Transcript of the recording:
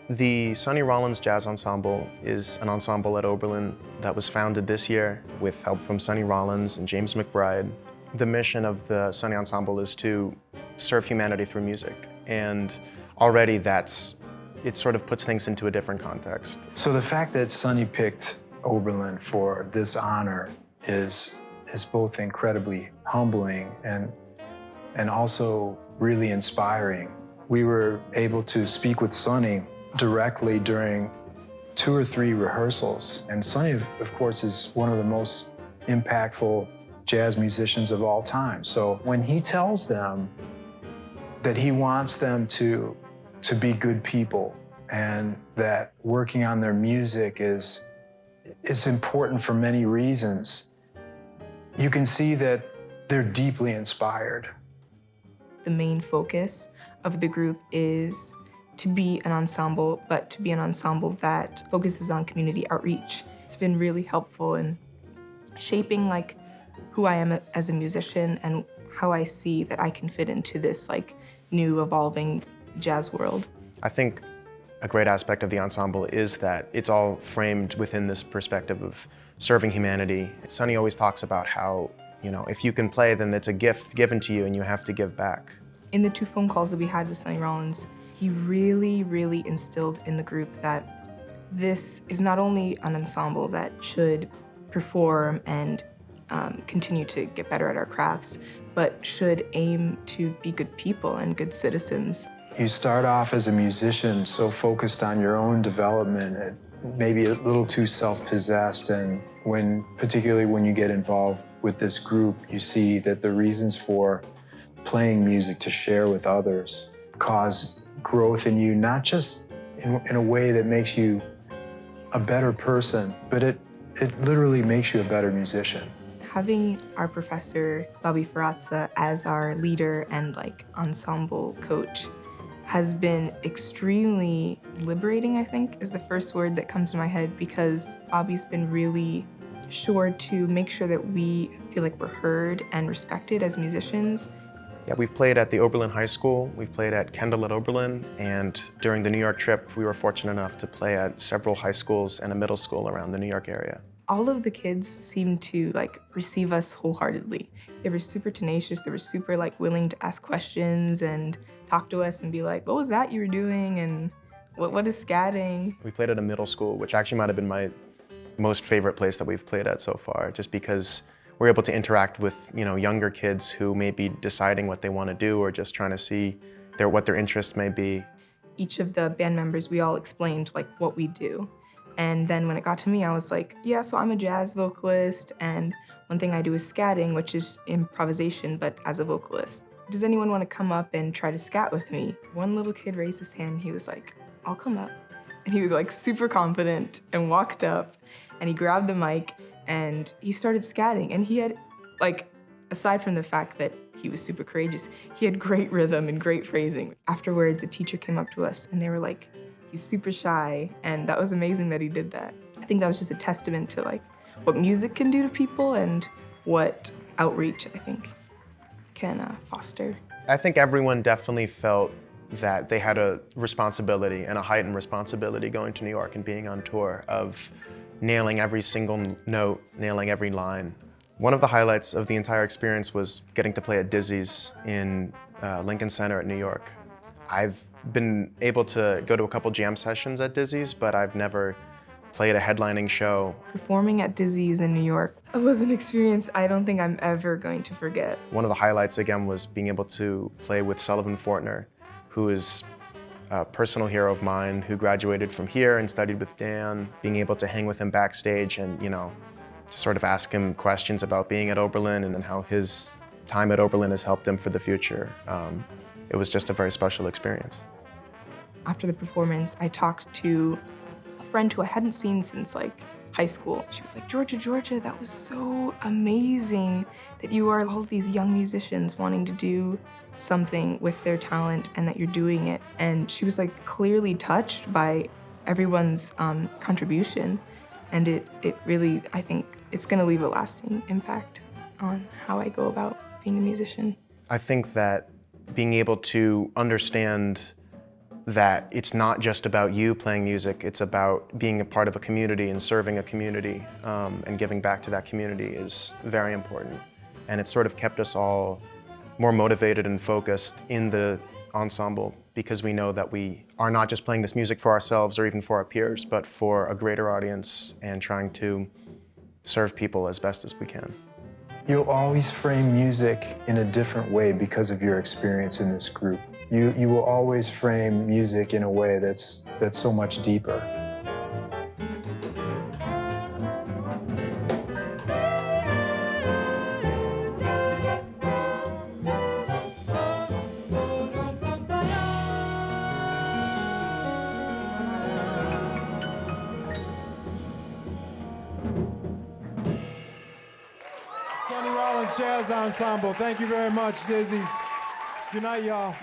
The Sonny Rollins Jazz Ensemble is an ensemble at Oberlin that was founded this year with help from Sonny Rollins and James McBride. The mission of the Sonny Ensemble is to serve humanity through music, and already it sort of puts things into a different context. So the fact that Sonny picked Oberlin for this honor is both incredibly humbling and also really inspiring. We were able to speak with Sonny directly during 2 or 3 rehearsals. And Sonny, of course, is one of the most impactful jazz musicians of all time. So when he tells them that he wants them to be good people and that working on their music is important for many reasons, you can see that they're deeply inspired. The main focus of the group is to be an ensemble, but to be an ensemble that focuses on community outreach. It's been really helpful in shaping who I am as a musician and how I see that I can fit into this new evolving jazz world. I think a great aspect of the ensemble is that it's all framed within this perspective of serving humanity. Sonny always talks about how, if you can play, then it's a gift given to you and you have to give back. In the 2 phone calls that we had with Sonny Rollins, he really, really instilled in the group that this is not only an ensemble that should perform and continue to get better at our crafts, but should aim to be good people and good citizens. You start off as a musician so focused on your own development, and maybe a little too self-possessed, and particularly when you get involved with this group, you see that the reasons for playing music to share with others cause growth in you, not just in a way that makes you a better person, but it literally makes you a better musician. Having our professor, Bobby Ferrazza, as our leader and ensemble coach has been extremely liberating, I think, is the first word that comes to my head, because Bobby's been really sure to make sure that we feel like we're heard and respected as musicians. Yeah, we've played at the Oberlin High School, we've played at Kendall at Oberlin, and during the New York trip, we were fortunate enough to play at several high schools and a middle school around the New York area. All of the kids seemed to receive us wholeheartedly. They were super tenacious, they were super willing to ask questions and talk to us and be like, what was that you were doing, and what is scatting? We played at a middle school, which actually might have been my most favorite place that we've played at so far, just because we're able to interact with younger kids who may be deciding what they want to do or just trying to see what their interest may be. Each of the band members, we all explained what we do. And then when it got to me, I was like, yeah, so I'm a jazz vocalist, and one thing I do is scatting, which is improvisation, but as a vocalist. Does anyone want to come up and try to scat with me? One little kid raised his hand, and he was like, I'll come up. And he was super confident and walked up, and he grabbed the mic, and he started scatting. And he had, aside from the fact that he was super courageous, he had great rhythm and great phrasing. Afterwards, a teacher came up to us, and they were like, he's super shy, and that was amazing that he did that. I think that was just a testament to what music can do to people and what outreach, I think, can foster. I think everyone definitely felt that they had a responsibility and a heightened responsibility going to New York and being on tour of nailing every single note, nailing every line. One of the highlights of the entire experience was getting to play at Dizzy's in Lincoln Center at New York. I've been able to go to a couple jam sessions at Dizzy's, but I've never played a headlining show. Performing at Dizzy's in New York was an experience I don't think I'm ever going to forget. One of the highlights, again, was being able to play with Sullivan Fortner, who is a personal hero of mine, who graduated from here and studied with Dan. Being able to hang with him backstage and, to sort of ask him questions about being at Oberlin and then how his time at Oberlin has helped him for the future. It was just a very special experience. After the performance, I talked to a friend who I hadn't seen since high school. She was like, Georgia, that was so amazing that you are all these young musicians wanting to do something with their talent and that you're doing it. And she was clearly touched by everyone's contribution. And it really, I think it's gonna leave a lasting impact on how I go about being a musician. I think that being able to understand that it's not just about you playing music, it's about being a part of a community and serving a community, and giving back to that community is very important. And it sort of kept us all more motivated and focused in the ensemble, because we know that we are not just playing this music for ourselves or even for our peers, but for a greater audience and trying to serve people as best as we can. You'll always frame music in a different way because of your experience in this group. You will always frame music in a way that's so much deeper. Sonny Rollins Jazz Ensemble. Thank you very much, Dizzies. Good night, y'all.